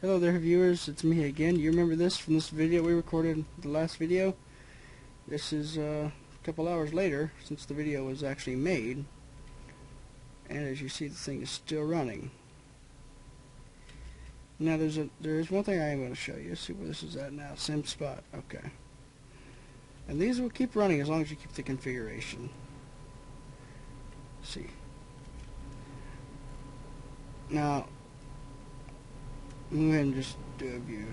Hello there viewers, it's me again. You remember this from this video we recorded, the last video? This is a couple hours later since the video was actually made, and as you see the thing is still running. Now there's one thing I am going to show you. See where this is at now. Same spot. Okay. And these will keep running as long as you keep the configuration. See. Now go ahead and just do a view.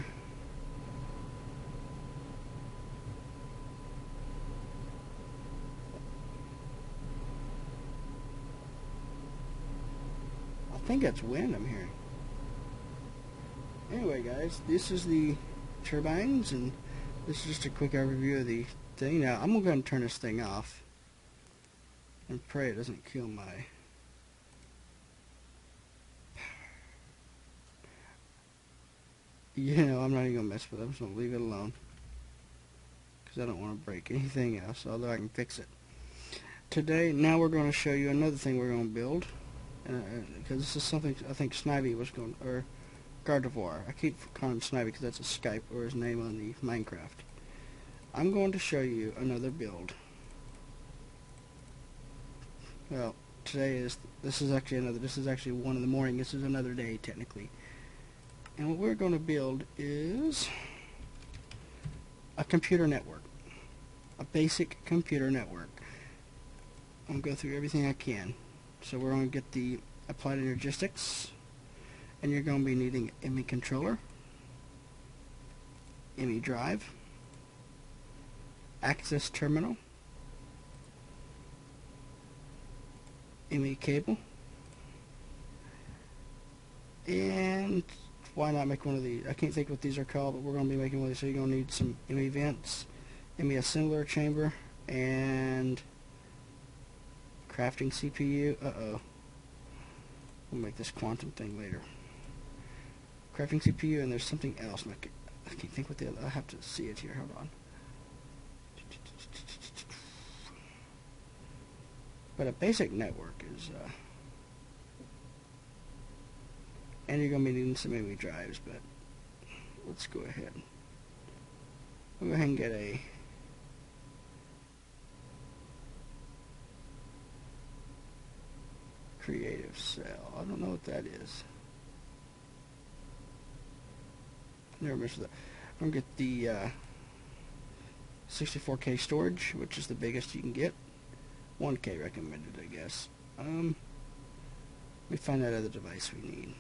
I think that's wind I'm hearing. Anyway guys, this is the turbines, and this is just a quick overview of the thing. Now I'm going to go ahead and turn this thing off and pray it doesn't kill my I'm not even going to mess with it. I'm just going to leave it alone because I don't want to break anything else, although I can fix it. Today, now we're going to show you another thing we're going to build, because this is something I think Snivy was going, or Gardevoir. I keep calling him Snivy because that's a Skype or his name on the Minecraft. I'm going to show you another build. Well, this is actually 1 in the morning. This is another day technically. And what we're going to build is a computer network, a basic computer network. I'm going to go through everything I can. So we're going to get the applied energistics, and you're going to be needing Emmy controller, Emmy drive, access terminal, Emmy cable, and why not make one of these? I can't think what these are called, but we're going to be making one of these. So you're going to need some Emmy vents, Emmy assembler chamber, and crafting CPU. We'll make this quantum thing later. Crafting CPU, and there's something else. And I can't think what the other. I have to see it here. Hold on. But a basic network is. And you're going to be needing some Emmy drives, but let's go ahead. We'll go ahead and get a creative cell. I don't know what that is. Never messed with that. I'm going to get the 64K storage, which is the biggest you can get. 1K recommended, I guess. Let me find that other device we need.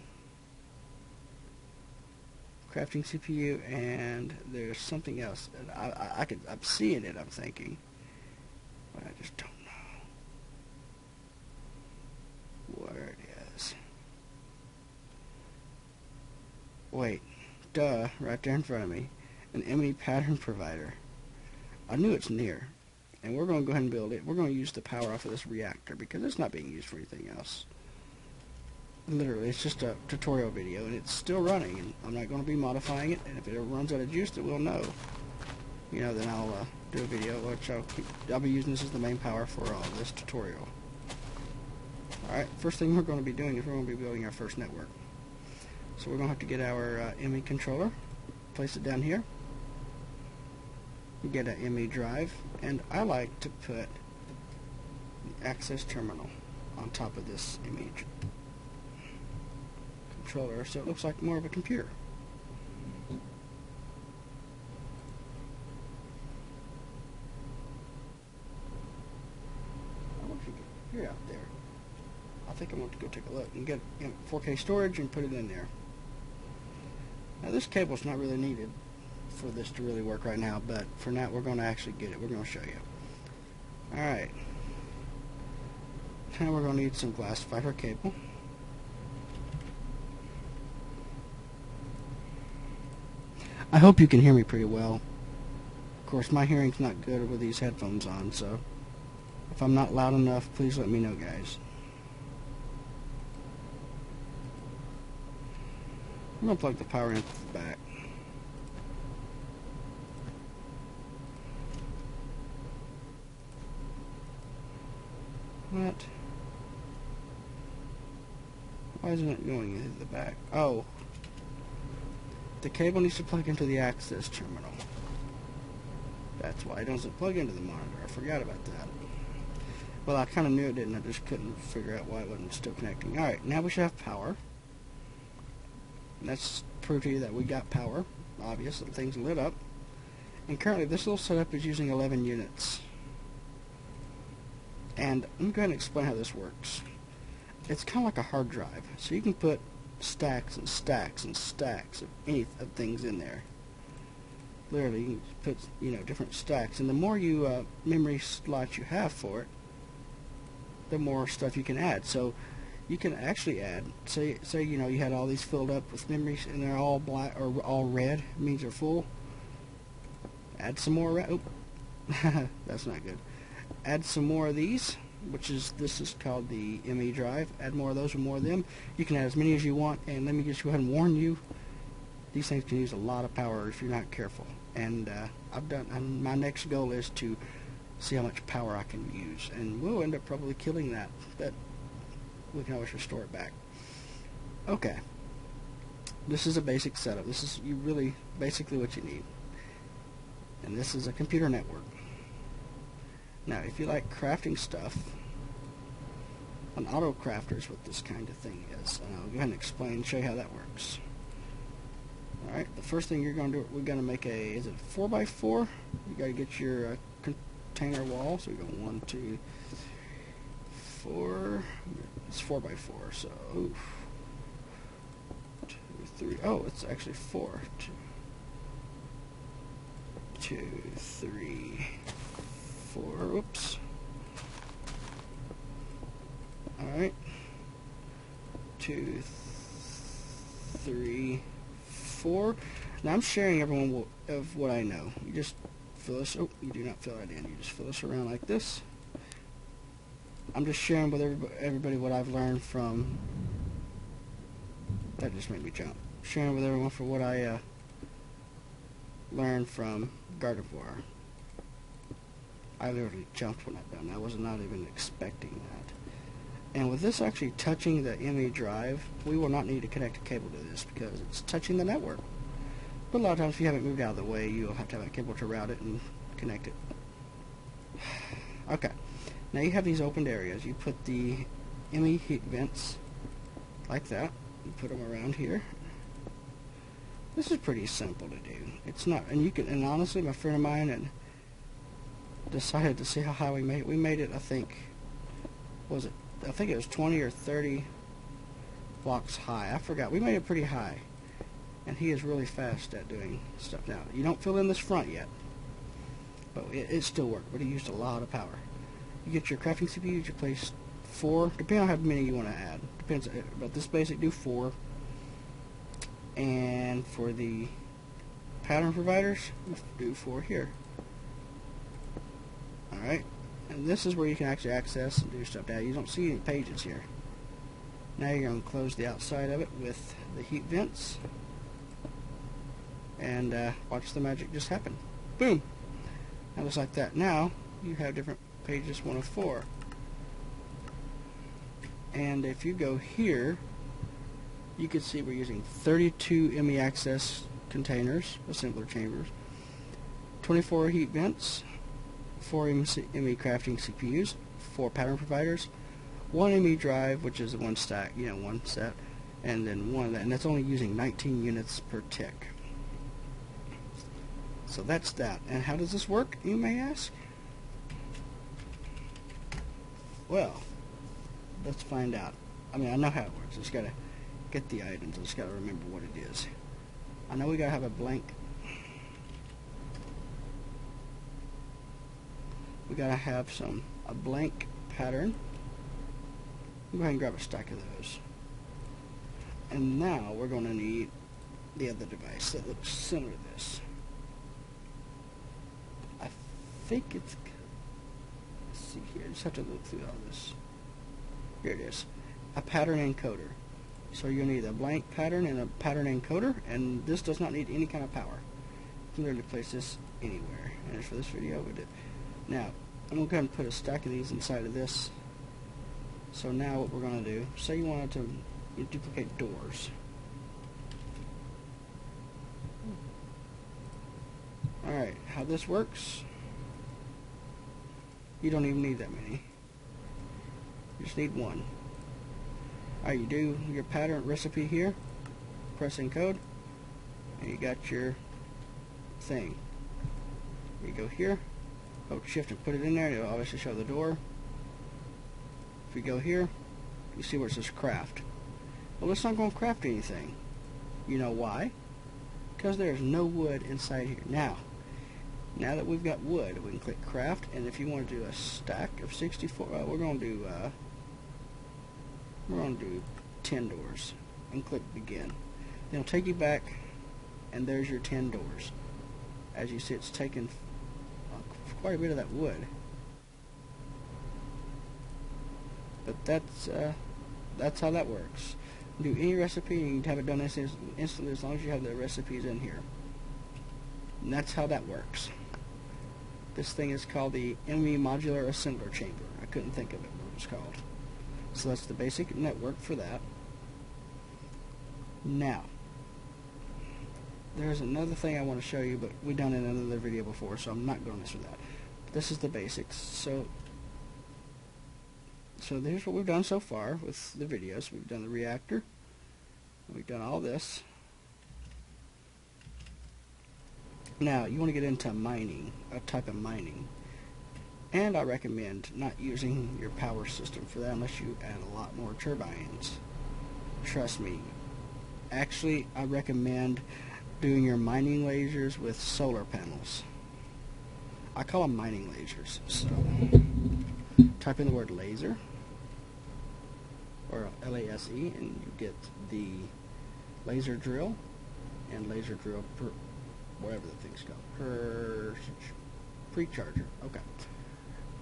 Crafting CPU, and there's something else. I'm seeing it, I'm thinking, but I just don't know where it is. Wait, duh, right there in front of me, an Emmy pattern provider. I knew it's near, and we're going to go ahead and build it. We're going to use the power off of this reactor because it's not being used for anything else. Literally, it's just a tutorial video, and it's still running, and I'm not going to be modifying it, and if it ever runs out of juice, then we'll know. Then I'll do a video, which I'll be using this as the main power for this tutorial. Alright, first thing we're going to be doing is we're going to be building our first network. So we're going to have to get our Emmy controller, place it down here, get an Emmy drive, and I like to put the access terminal on top of this Emmy controller, so it looks like more of a computer. I wonder if you can hear out there. I think I'm going to go take a look and get 4K storage and put it in there. Now this cable's not really needed for this to really work right now, but for now we're going to actually get it. We're going to show you. Alright. Now we're going to need some glass fiber cable. I hope you can hear me pretty well. Of course, my hearing's not good with these headphones on, so if I'm not loud enough, please let me know, guys. I'm going to plug the power in at the back. What? Why isn't it going into the back? Oh. the cable needs to plug into the access terminal. That's why it doesn't plug into the monitor. I forgot about that. Well, I kind of knew it didn't. I just couldn't figure out why it wasn't still connecting. Alright, now we should have power. That's proof to you that we got power. Obvious that things lit up. And currently this little setup is using 11 units. And let me go ahead and explain how this works. It's kind of like a hard drive. So you can put stacks and stacks and stacks of things in there. Literally, you can put, you know, different stacks. And the more you memory slots you have for it, the more stuff you can add. So you can actually add, say you know, you had all these filled up with memories and they're all black or all red, it means they're full. Add some more red. Oh, that's not good. Add some more of these, this is called the Emmy drive. Add more of those and more of them. You can add as many as you want, and let me just go ahead and warn you, these things can use a lot of power if you're not careful. And my next goal is to see how much power I can use, and we'll end up probably killing that, but we can always restore it back. Okay, this is a basic setup. This is basically what you need, and this is a computer network. Now if you like crafting stuff, an auto crafter is what this kind of thing is, and I'll go ahead and explain and show you how that works. Alright, the first thing you're going to do, we're going to make is it 4x4? You got to get your container wall. So we go 1, 2, 4. It's 4x4. So 2, 3. Oh, it's actually 4. 2, 3, 4. Oops. All right. 2, 3, 4. Now I'm sharing everyone of what I know. You just fill this. Oh, you do not fill that in. You just fill this around like this. I'm just sharing with everybody what I've learned from. That just made me jump. Sharing with everyone for what I learned from Gardevoir. I literally jumped when I done. I was not even expecting that. And with this actually touching the Emmy drive, we will not need to connect a cable to this because it's touching the network. But a lot of times if you haven't moved out of the way, you'll have to have a cable to route it and connect it. Okay, now you have these opened areas. You put the Emmy heat vents like that. You put them around here. This is pretty simple to do. It's not, and you can, and honestly, my friend of mine and decided to see how high we made it. We made it, I think it was 20 or 30 blocks high. I forgot. We made it pretty high. And he is really fast at doing stuff now. You don't fill in this front yet. But it still worked. But he used a lot of power. You get your crafting CPUs, you place 4, depending on how many you want to add. Depends, but this basic do 4. And for the pattern providers, do 4 here. Alright. And this is where you can actually access and do stuff. Now you don't see any pages here. Now you're going to close the outside of it with the heat vents. And watch the magic just happen. Boom! Now just like that. Now you have different pages 1 of 4. And if you go here, you can see we're using 32 Emmy access containers, assembler chambers, 24 heat vents, 4 Emmy crafting CPUs, 4 pattern providers, 1 Emmy drive, which is one stack, one set, and then one of that, and that's only using 19 units per tick. So that's that. And how does this work, you may ask? Well, let's find out. I mean, I know how it works. I just gotta get the items. I just gotta remember what it is. I know we gotta have a blank. We gotta have a blank pattern. Go ahead and grab a stack of those. And now we're gonna need the other device that looks similar to this. I think it's, let's see here, I just have to look through all this. Here it is, a pattern encoder. So you'll need a blank pattern and a pattern encoder, and this does not need any kind of power. You can literally place this anywhere. And for this video, we did. Now, I'm going to go ahead and put a stack of these inside of this. So now what we're going to do, say you wanted to duplicate doors. Alright, how this works, you don't even need that many. You just need one. Alright, you do your pattern recipe here, press encode, and you got your thing. You go here, hold shift and put it in there, and it'll obviously show the door. If you go here, you see where it says craft. Well, it's not going to craft anything. You know why? Because there's no wood inside here. Now that we've got wood, we can click craft, and if you want to do a stack of 64, we're going to do 10 doors, and click begin. Then it'll take you back, and there's your 10 doors. As you see, it's taken quite a bit of that wood, but that's how that works. Do any recipe, and you can have it done instantly as long as you have the recipes in here. And that's how that works. This thing is called the Emmy Modular Assembler Chamber. I couldn't think of it what it was called. So that's the basic network for that. Now, there's another thing I want to show you, but we've done it in another video before, so I'm not going to through that. This is the basics. So here's what we've done so far with the videos. We've done the reactor. We've done all this. Now, you want to get into mining, a type of mining. And I recommend not using your power system for that unless you add a lot more turbines. Trust me. Actually, I recommend doing your mining lasers with solar panels. I call them mining lasers. So, type in the word laser, or LASE, and you get the laser drill and laser drill per, whatever the thing's called, per precharger. Okay.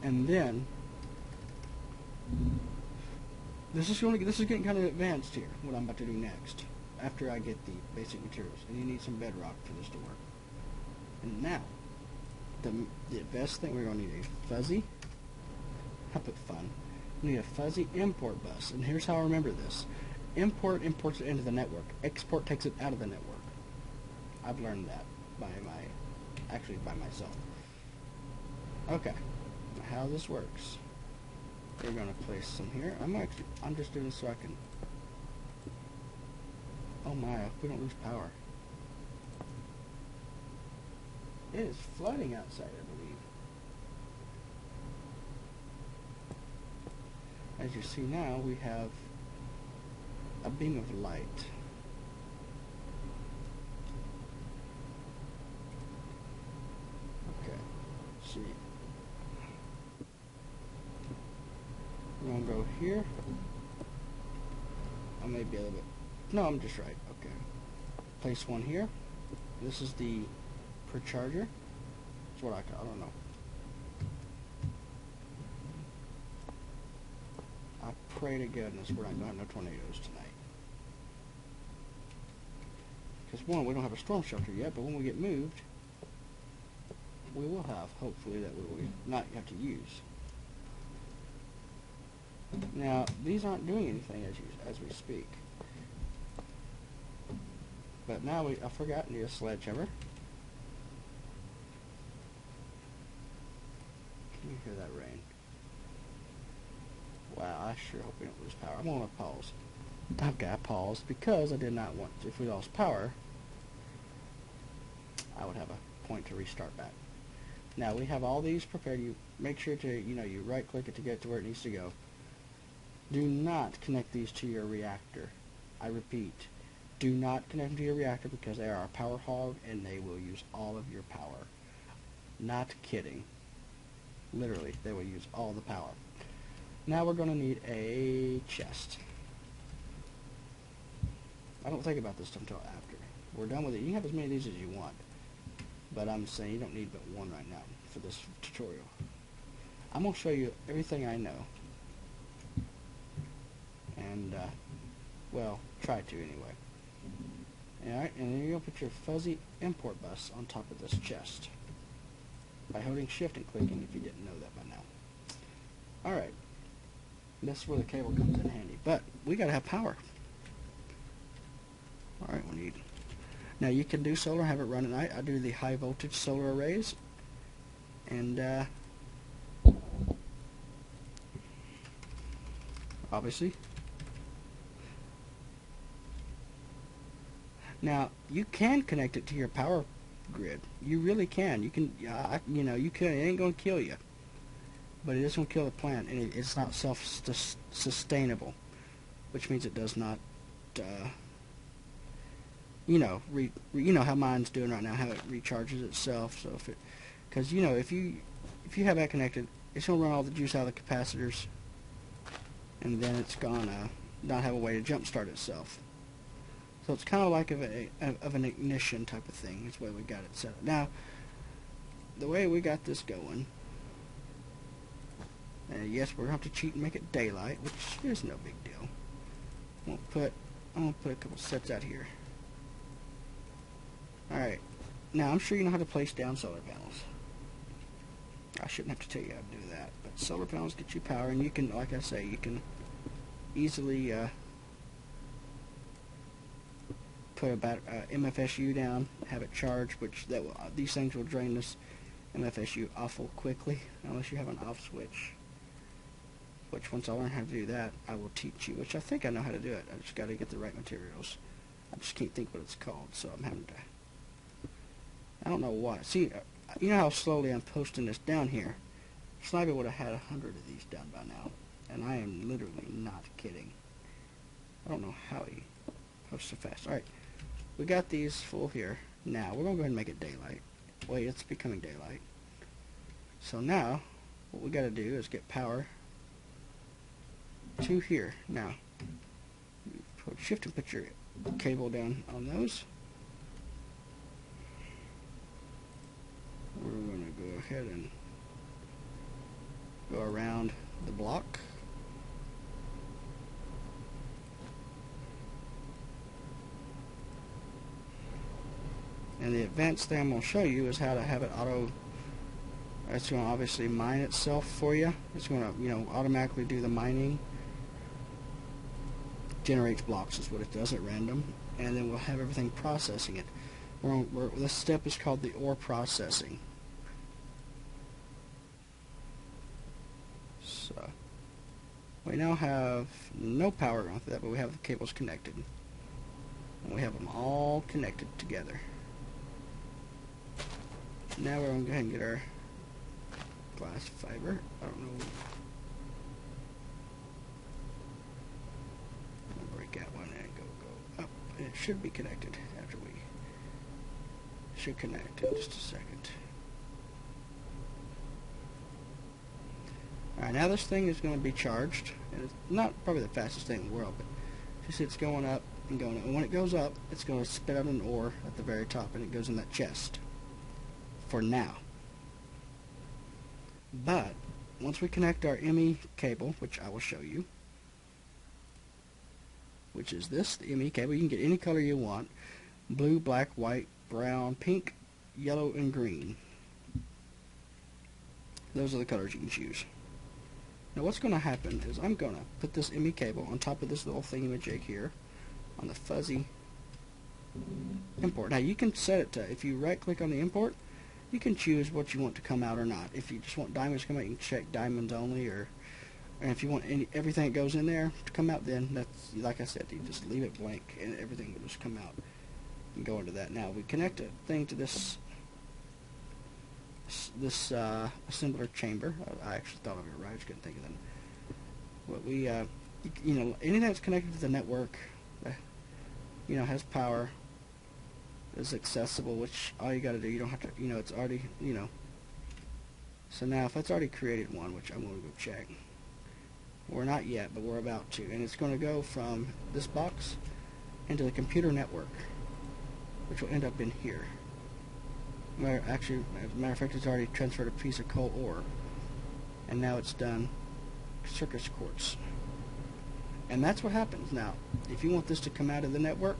And then this is getting kind of advanced here. What I'm about to do next, after I get the basic materials, and you need some bedrock for this to work. And now, the best thing, we're going to need a fuzzy. I put fun. We need a fuzzy import bus, and here's how I remember this. Import imports it into the network. Export takes it out of the network. I've learned that by myself. Okay, now how this works. We're going to place some here. I'm just doing this so I can. Oh my! We don't lose power. It is flooding outside, I believe. As you see now, we have a beam of light. Okay, let's see. We're going to go here. I may be a little bit. No, I'm just right. Okay. Place one here. This is the per charger. That's what I don't know. I pray to goodness we're not going to have no tornadoes tonight. Because one, we don't have a storm shelter yet, but when we get moved, we will have, hopefully, that we will not have to use. Now, these aren't doing anything as we speak. But now I forgot to use a sledgehammer. Can you hear that rain? Wow, I sure hope we don't lose power. I'm going to pause. I've got to pause because I did not want to. If we lost power, I would have a point to restart back. Now we have all these prepared. You make sure to, you right click it to get to where it needs to go. Do not connect these to your reactor. I repeat, do not connect them to your reactor because they are a power hog and they will use all of your power. Not kidding. Literally, they will use all the power. Now we're going to need a chest. I don't think about this until after. We're done with it. You can have as many of these as you want. But I'm saying you don't need but one right now for this tutorial. I'm going to show you everything I know. And, well, try to anyway. Alright, and then you're going to put your fuzzy import bus on top of this chest. By holding shift and clicking if you didn't know that by now. Alright. That's where the cable comes in handy. But we got to have power. Alright, we Now you can do solar, have it run at night. I do the high voltage solar arrays, and obviously. Now you can connect it to your power grid. You really can. You can, you know, you can. It ain't gonna kill you, but it is gonna kill the plant, and it's not self-sustainable, which means it does not. You know, you know how mine's doing right now, how it recharges itself. So if it, because you know, if you have that connected, it's gonna run all the juice out of the capacitors, and then it's gonna not have a way to jump start itself. So it's kind of like of an ignition type of thing. That's the way we got it set up. Now, the way we got this going, yes, we're going to have to cheat and make it daylight, which is no big deal. I'm going to put a couple sets out here. Alright, now I'm sure you know how to place down solar panels. I shouldn't have to tell you how to do that, but solar panels get you power, and you can, like I say, you can easily put a MFSU down, have it charge, which these things will drain this MFSU awful quickly, unless you have an off switch. Which once I learn how to do that, I will teach you, which I think I know how to do it. I just got to get the right materials. I just can't think what it's called, so I'm having to. I don't know why. See, you know how slowly I'm posting this down here? Sniper would have had 100 of these done by now, and I am literally not kidding. I don't know how he posts so fast. Alright, we got these full here. Now, we're going to go ahead and make it daylight. Wait, it's becoming daylight. So now, what we got to do is get power to here. Now, shift and put your cable down on those. We're going to go ahead and go around the block. And the advanced thing I'm going to show you is how to have it it's going to obviously mine itself for you. It's going to, you know, automatically do the mining. Generates blocks is what it does at random. And then we'll have everything processing it. This step is called the ore processing. So, we now have no power on that, but we have the cables connected. And we have them all connected together. Now we're going to go ahead and get our glass fiber. I don't know. I'll break that one and go up. And it should be connected after we should connect in just a second. Alright, now this thing is going to be charged. And it's not probably the fastest thing in the world, but just it's going up and going up. And when it goes up, it's going to spit out an ore at the very top, and it goes in that chest. For now. But once we connect our Emmy cable, which I will show you, which is this, the Emmy cable, you can get any color you want: blue, black, white, brown, pink, yellow, and green. Those are the colors you can choose. Now what's going to happen is I'm going to put this Emmy cable on top of this little thingamajig here on the fuzzy import. Now you can set it to, if you right click on the import, you can choose what you want to come out or not. If you just want diamonds to come out, you can check diamonds only, and if you want everything that goes in there to come out, then that's, like I said, you just leave it blank and everything will just come out and go into that. Now we connect a thing to this assembler chamber. I actually thought of it right, I just couldn't think of that. What we you know, anything that's connected to the network, you know, has power, is accessible, which all you got to do, you don't have to, you know, it's already, you know. So now if it's already created one, which I'm going to go check, we're not yet, but we're about to, and it's going to go from this box into the computer network, which will end up in here. Actually, as a matter of fact, it's already transferred a piece of coal ore, and now it's done circuit quartz. And that's what happens. Now, if you want this to come out of the network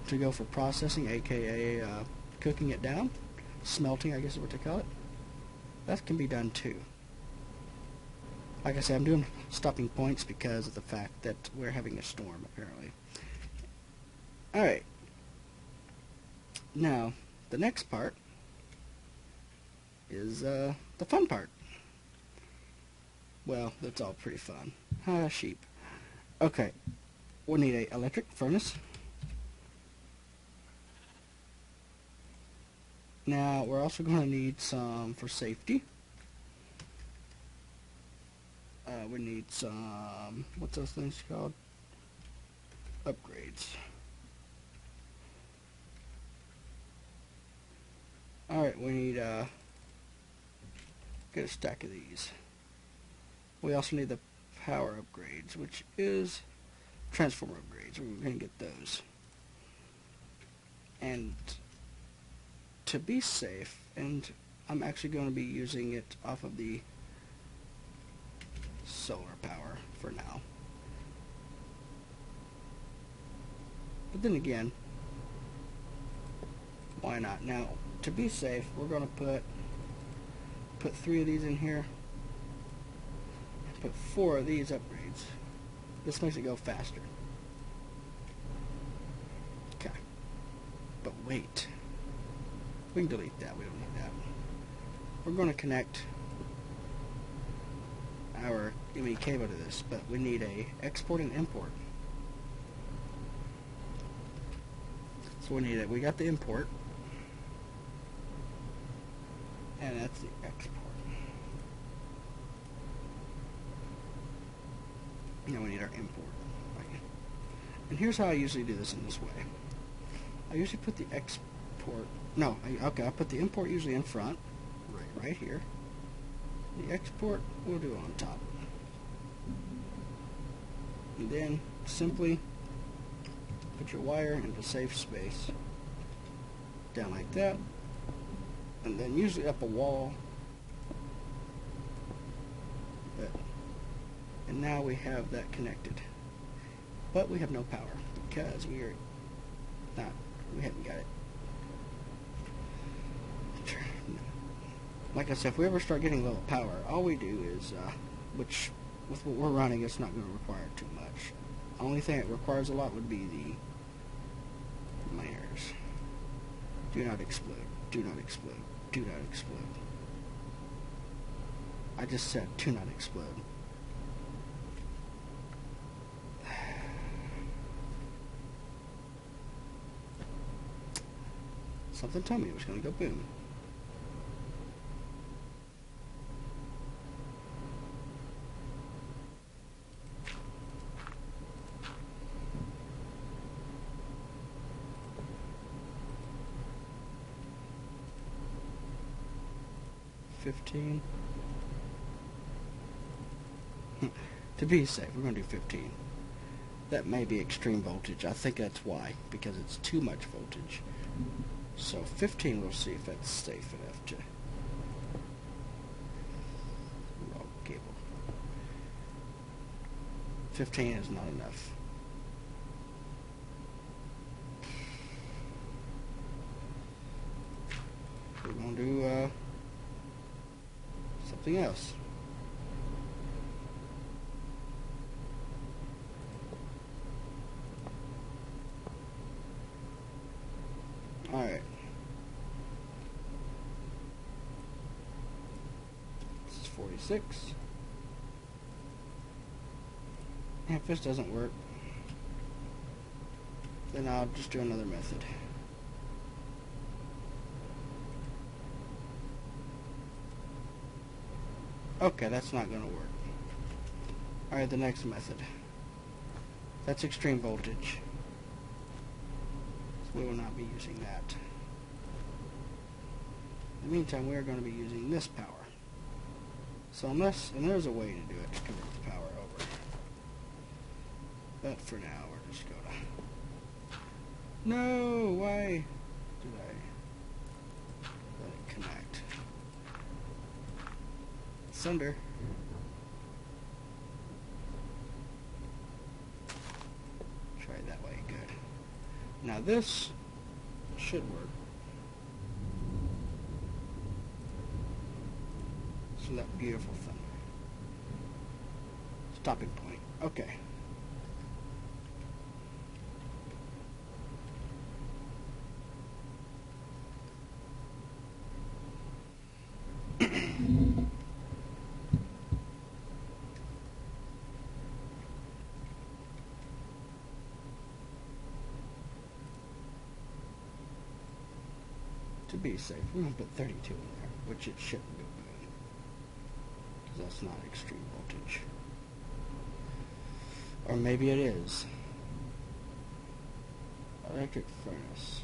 to go for processing, aka cooking it down, smelting, I guess is what they call it, that can be done too. Like I said, I'm doing stopping points because of the fact that we're having a storm, apparently. Alright. Now, the next part is the fun part. Well, that's all pretty fun. Sheep. Okay, we'll need a electric furnace. Now, we're also going to need some for safety. We need some, what's those things called? Upgrades. Alright, we need get a stack of these. We also need the power upgrades, which is transformer upgrades. We're going to get those. And to be safe, and I'm actually going to be using it off of the solar power for now. But then again, why not? Now, to be safe, we're going to put 3 of these in here. Put 4 of these upgrades. This makes it go faster. Okay. But wait. We can delete that. We don't need that. We're going to connect our Emmy cable to this, but we need a export and import. So we need it. We got the import, and that's the export. Now we need our import. Right. And here's how I usually do this in this way. I usually put the export. No, I put the import usually in front, right here. The export we'll do on top. And then simply put your wire into safe space. Down like that. And then usually up a wall. And now we have that connected. But we have no power because we haven't got it. Like I said, if we ever start getting low power, all we do is, which with what we're running, it's not going to require too much. The only thing it requires a lot would be the miners. Do not explode. Do not explode. Do not explode. I just said, do not explode. Something told me it was going to go boom. To be safe, we're going to do 15. That may be extreme voltage. I think that's why, because it's too much voltage. So 15, we'll see if that's safe enough to roll cable. 15 is not enough. We're going to do something else. Alright. This is 46. If this doesn't work, then I'll just do another method. Okay, that's not going to work. Alright, the next method. That's extreme voltage. So we will not be using that. In the meantime, we are going to be using this power. So and there's a way to do it to convert the power over. But for now, we're just going to... No! Why did I let it connect? It's under. Try it that way. Good. Now this should work. So that beautiful thunder. Stopping point. Okay. to be safe, we're going to put 32 in there, which it shouldn't go boom, because that's not extreme voltage. Or maybe it is. Electric furnace.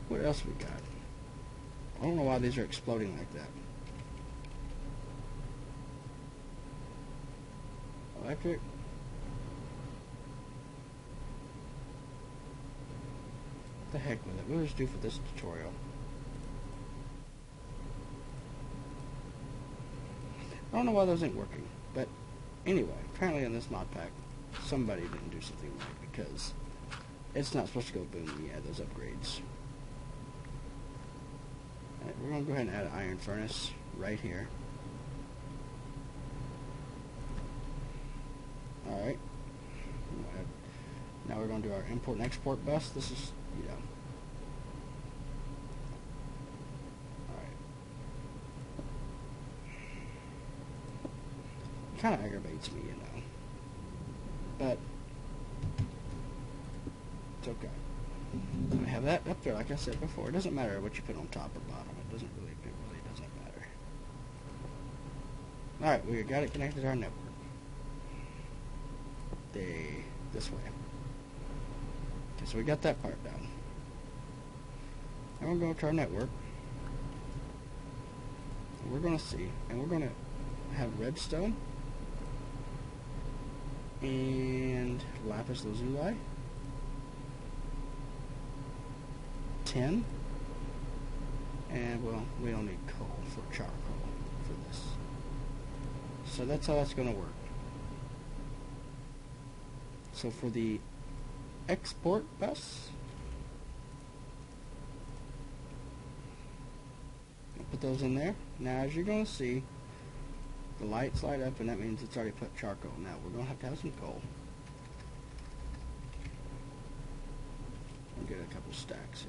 What else we got? I don't know why these are exploding like that. Electric. What the heck with it? We'll just do for this tutorial. I don't know why those ain't working, but anyway, apparently in this mod pack, somebody didn't do something right because it's not supposed to go boom when you add those upgrades. Alright, we're going to go ahead and add an iron furnace right here. Alright. Now we're going to do our import and export bus. This is, you know. Alright. It kind of aggravates me, you know. But it's okay. We have that up there, like I said before. It doesn't matter what you put on top or bottom. It really doesn't matter. Alright, we got it connected to our network. This way. Okay, so we got that part down. Now we're going to our network. We're going to see, and we're going to have redstone and lapis lazuli, tin, and well, we don't need coal for charcoal for this. So that's how that's going to work. So for the export bus, I'll put those in there. Now as you're going to see, the lights light up and that means it's already put charcoal. Now we're going to have some coal. I'll get a couple stacks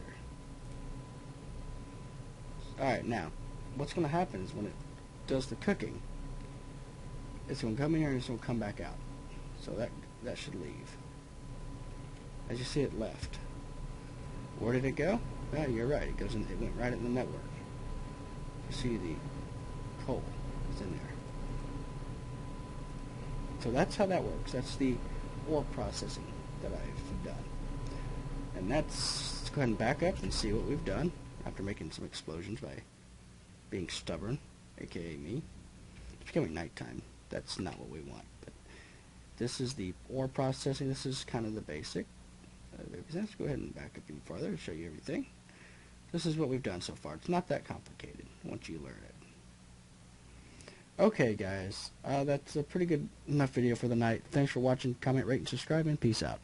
here. Alright, now what's going to happen is when it does the cooking, it's going to come in here and it's going to come back out. So that should leave. As you see, it left. Where did it go? Well, you're right. It goes in. It went right in the network. You see the coal is in there. So that's how that works. That's the ore processing that I've done. And let's go ahead and back up and see what we've done after making some explosions by being stubborn, aka me. It's becoming nighttime. That's not what we want. But this is the ore processing. This is kind of the basic. Let's go ahead and back up even farther to show you everything. This is what we've done so far. It's not that complicated once you learn it. Okay, guys. That's a pretty good enough video for the night. Thanks for watching. Comment, rate, and subscribe, and peace out.